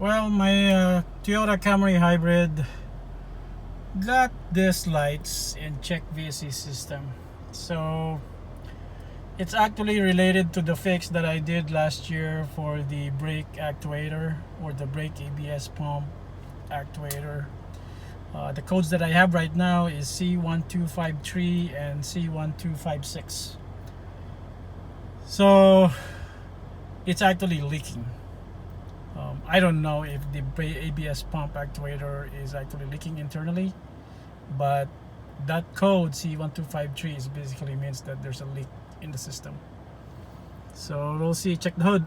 Well, my Toyota Camry Hybrid got these lights in check VSC system. So it's actually related to the fix that I did last year for the brake actuator or the brake ABS pump actuator. The codes that I have right now is C1253 and C1256. So it's actually leaking. I don't know if the ABS pump actuator is actually leaking internally, but that code C1253 is basically means that there's a leak in the system. So we'll see. Check the hood.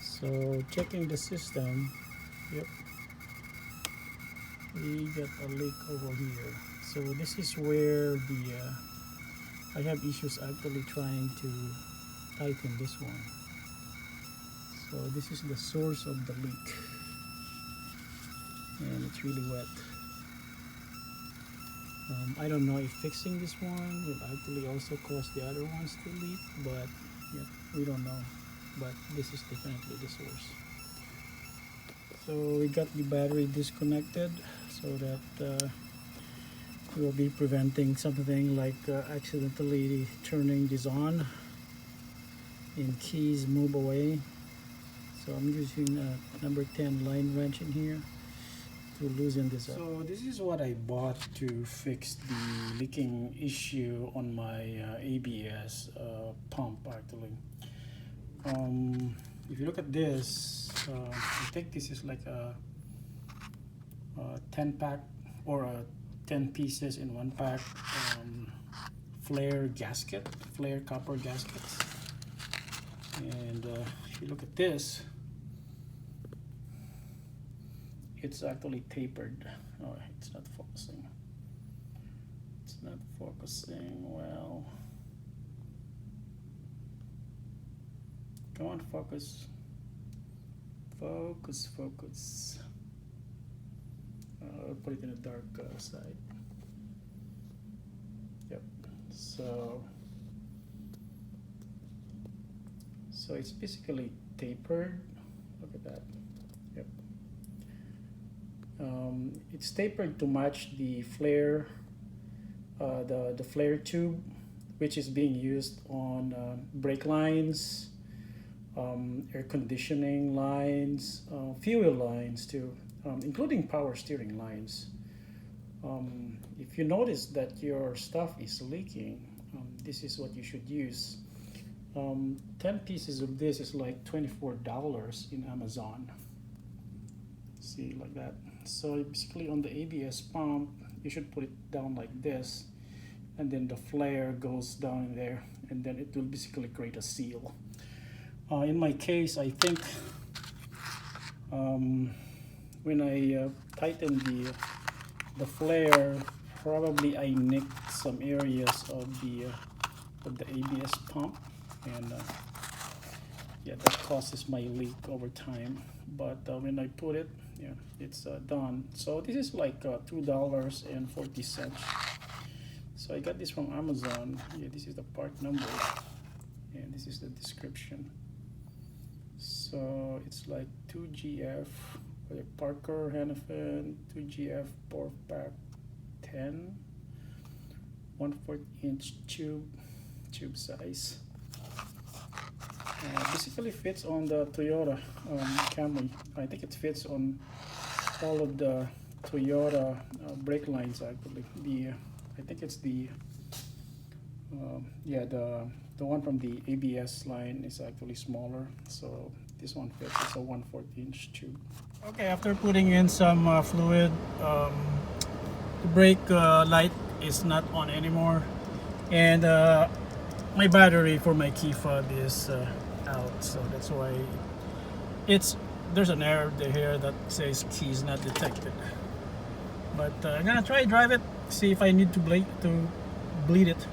So checking the system, yep, we got a leak over here. So this is where the I have issues actually trying to tighten this one. So this is the source of the leak, and it's really wet. I don't know if fixing this one will actually also cause the other ones to leak, but yeah, we don't know. But this is definitely the source. So we got the battery disconnected so that we will be preventing something like accidentally turning this on and keys move away. So I'm using a number 10 line wrench in here to loosen this up. So this is what I bought to fix the leaking issue on my ABS pump actually. If you look at this, I think this is like a 10 pack or a 10 pieces in one pack flare gasket, flare copper gaskets. And if you look at this, it's actually tapered. Oh, it's not focusing. It's not focusing well. Come on, focus. Focus, focus. I'll put it in a dark side. Yep. So it's basically tapered. Look at that. Yep. It's tapered to match the flare, the flare tube, which is being used on brake lines, air conditioning lines, fuel lines too, including power steering lines. If you notice that your stuff is leaking, this is what you should use. 10 pieces of this is like $24 in Amazon. See, like that. So basically on the ABS pump, you should put it down like this, and then the flare goes down in there, and then it will basically create a seal. In my case, I think when I tighten the flare, probably I nicked some areas of the ABS pump, and yeah, that causes my leak over time. But when I put it, yeah, it's done. So this is like $2.40. So I got this from Amazon. Yeah, this is the part number, and this is the description. So it's like 2GF for the Parker Hannafin 2GF 4-pack 10, 1/4 inch tube size. Basically fits on the Toyota Camry. I think it fits on all of the Toyota brake lines actually. I think it's the yeah, the one from the ABS line is actually smaller, so this one fits. It's a 1/4 inch tube. Okay, after putting in some fluid, the brake light is not on anymore, and my battery for my key fob is out, so that's why there's an error here that says keys not detected. But I'm gonna try drive it, see if I need to bleed it.